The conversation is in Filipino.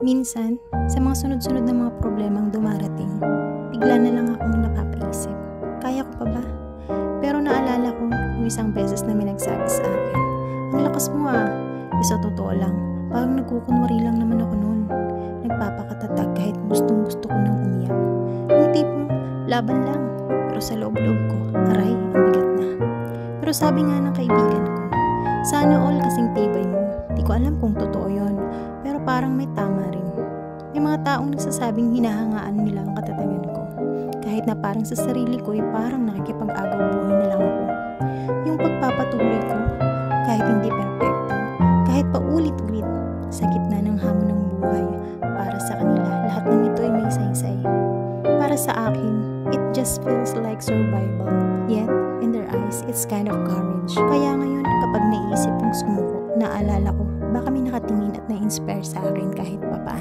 Minsan, sa mga sunod-sunod na mga problemang dumarating, bigla na lang akong napapaisip, kaya ko pa ba? Pero naalala ko yung isang beses na may nagsabi sa akin, ang lakas mo ah. Sa totoo lang, parang nagkukunwari lang naman ako noon. Nagpapakatatag kahit gustong-gusto ko nang umiyak. Yung tipong laban lang, pero sa loob-loob ko, aray, ang bigat na. Pero sabi nga ng kaibigan ko, sana all kasing tibay mo. Di ko alam kung totoo yon, pero parang may tama rin. May mga taong nagsasabing hinahangaan nila ang katatagan ko. Kahit na parang sa sarili ko ay parang nakikipag-agaw buhay na lang ako. Yung pagpapatuloy ko, kahit hindi perfecto, kahit paulit-ulit, sa gitna ng hamon ng buhay, para sa kanila, lahat ng ito ay may saysay. Para sa akin, it just feels like survival. Yet, in their eyes, it's kind of courage. Kaya ngayon, kapag naisip kong sumuko, naalala ko, baka may nakatingin at na-inspire sa akin kahit papaano.